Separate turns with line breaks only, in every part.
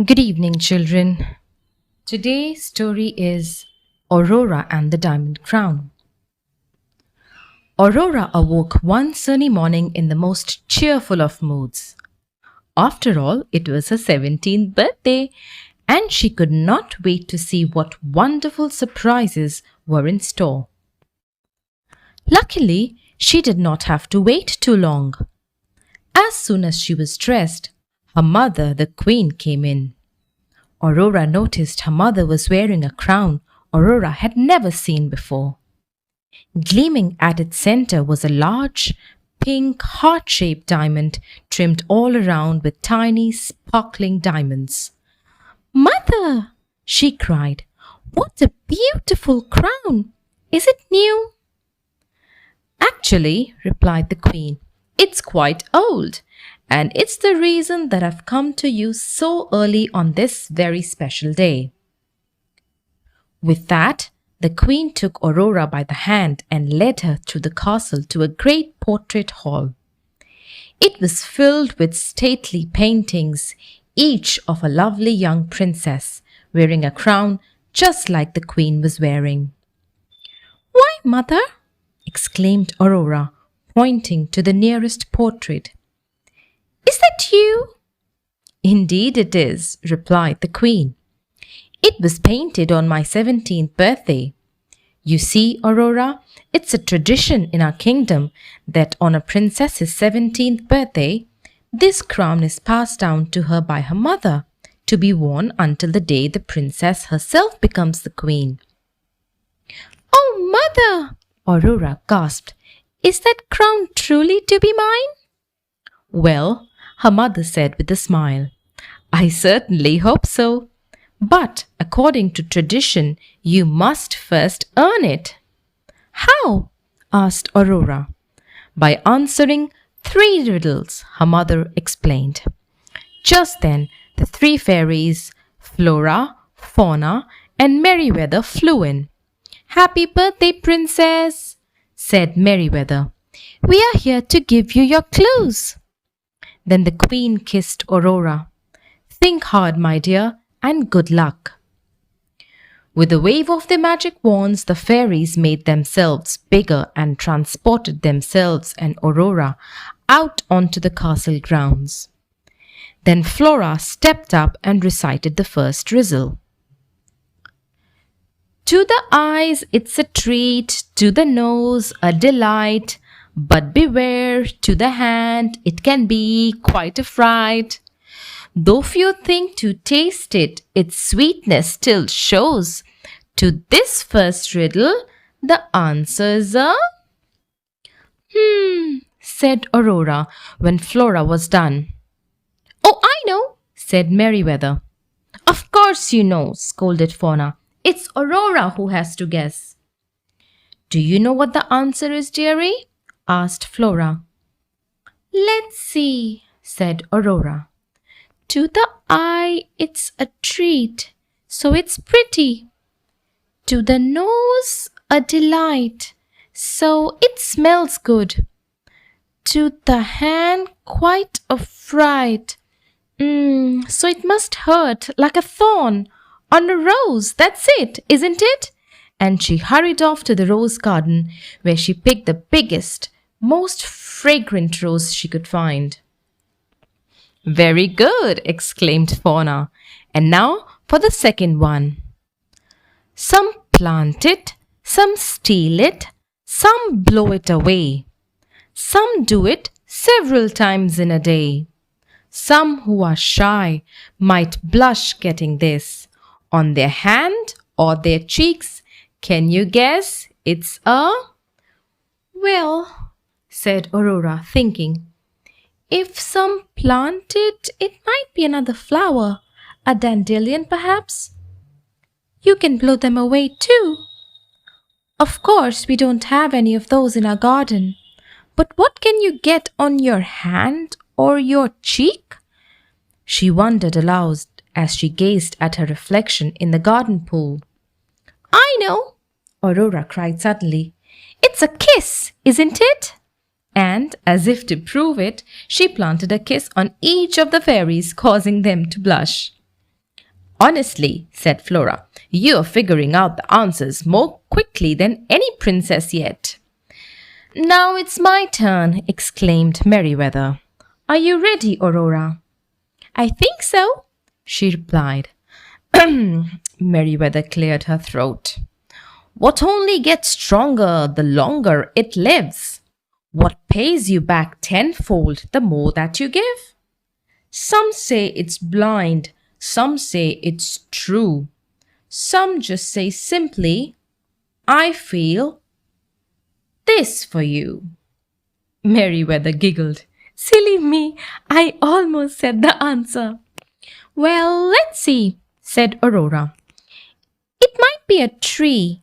Good evening, children. Today's story is Aurora and the Diamond Crown. Aurora awoke one sunny morning in the most cheerful of moods. After all, it was her 17th birthday, and she could not wait to see what wonderful surprises were in store. Luckily, she did not have to wait too long. As soon as she was dressed, her mother, the queen, came in. Aurora noticed her mother was wearing a crown Aurora had never seen before. Gleaming at its center was a large, pink, heart-shaped diamond trimmed all around with tiny, sparkling diamonds. "Mother!" she cried. "What a beautiful crown! Is it new?" "Actually," replied the queen, "it's quite old, and it's the reason that I've come to you so early on this very special day." With that, the queen took Aurora by the hand and led her through the castle to a great portrait hall. It was filled with stately paintings, each of a lovely young princess, wearing a crown just like the queen was wearing. "Why, mother!" exclaimed Aurora, pointing to the nearest portrait. "Is that you?" "Indeed it is," replied the queen. "It was painted on my 17th birthday. You see, Aurora, it's a tradition in our kingdom that on a princess's 17th birthday, this crown is passed down to her by her mother, to be worn until the day the princess herself becomes the queen." "Oh, mother!" Aurora gasped. "Is that crown truly to be mine?" "Well," her mother said with a smile, "I certainly hope so. But according to tradition, you must first earn it." "How?" asked Aurora. "By answering 3 riddles," her mother explained. Just then, the 3 fairies, Flora, Fauna, and Merryweather, flew in. "Happy birthday, princess," said Merryweather. "We are here to give you your clues." Then the queen kissed Aurora. "Think hard, my dear, and good luck." With a wave of their magic wands, the fairies made themselves bigger and transported themselves and Aurora out onto the castle grounds. Then Flora stepped up and recited the first riddle. "To the eyes it's a treat, to the nose a delight, but beware, to the hand it can be quite a fright. Though few think to taste it, its sweetness still shows. To this first riddle, the answer's a—" said Aurora when Flora was done. "Oh, I know," said Merryweather. "Of course you know," scolded Fauna. "It's Aurora who has to guess." "Do you know what the answer is, dearie?" asked Flora. "Let's see," said Aurora. "To the eye it's a treat, so it's pretty. To the nose a delight, so it smells good. To the hand quite a fright, so it must hurt like a thorn on a rose. That's it, isn't it?" And she hurried off to the rose garden, where she picked the biggest, most fragrant rose she could find. "Very good," exclaimed Fauna. "And now for the second one. Some plant it, some steal it, some blow it away. Some do it several times in a day. Some who are shy might blush getting this on their hand or their cheeks. Can you guess? It's a—" "Well," said Aurora, thinking, "if some plant it, it might be another flower, a dandelion perhaps. You can blow them away too. Of course, we don't have any of those in our garden. But what can you get on your hand or your cheek?" She wondered aloud as she gazed at her reflection in the garden pool. "I know!" Aurora cried suddenly. "It's a kiss, isn't it?" And, as if to prove it, she planted a kiss on each of the fairies, causing them to blush. Honestly, said Flora, you're figuring out the answers more quickly than any princess yet. Now it's my turn, exclaimed Merryweather. Are you ready, Aurora? I think so, she replied. Merryweather cleared her throat. What only gets stronger the longer it lives? What pays you back tenfold the more that you give? Some say it's blind, some say it's true. Some just say simply, I feel this for you. Merryweather giggled. Silly me, I almost said the answer. Well, let's see, said Aurora. It might be a tree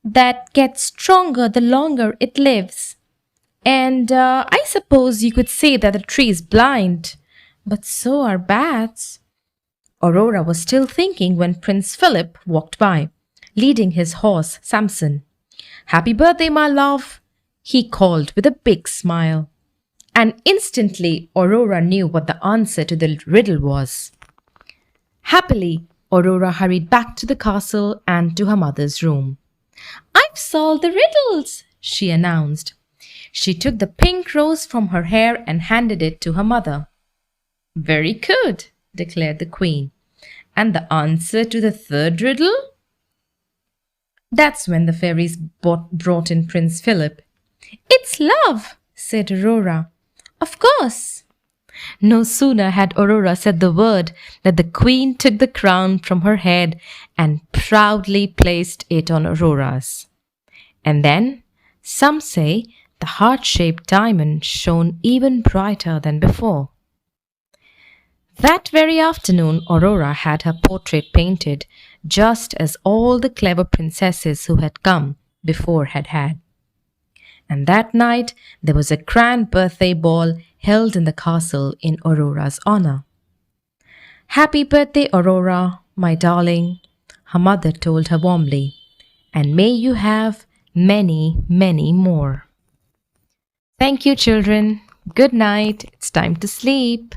that gets stronger the longer it lives. And I suppose you could say that the tree is blind, but so are bats. Aurora was still thinking when Prince Philip walked by, leading his horse Samson. Happy birthday, my love, he called with a big smile. And instantly Aurora knew what the answer to the riddle was. Happily, Aurora hurried back to the castle and to her mother's room. I've solved the riddles, she announced. She took the pink rose from her hair and handed it to her mother. Very good, declared the queen. And the answer to the third riddle? That's when the fairies brought in Prince Philip. It's love, said Aurora. Of course. No sooner had Aurora said the word that the queen took the crown from her head and proudly placed it on Aurora's. And then, some say, the heart-shaped diamond shone even brighter than before. That very afternoon, Aurora had her portrait painted, just as all the clever princesses who had come before had had. And that night, there was a grand birthday ball held in the castle in Aurora's honor. Happy birthday, Aurora, my darling, her mother told her warmly, and may you have many, many more. Thank you, children. Good night. It's time to sleep.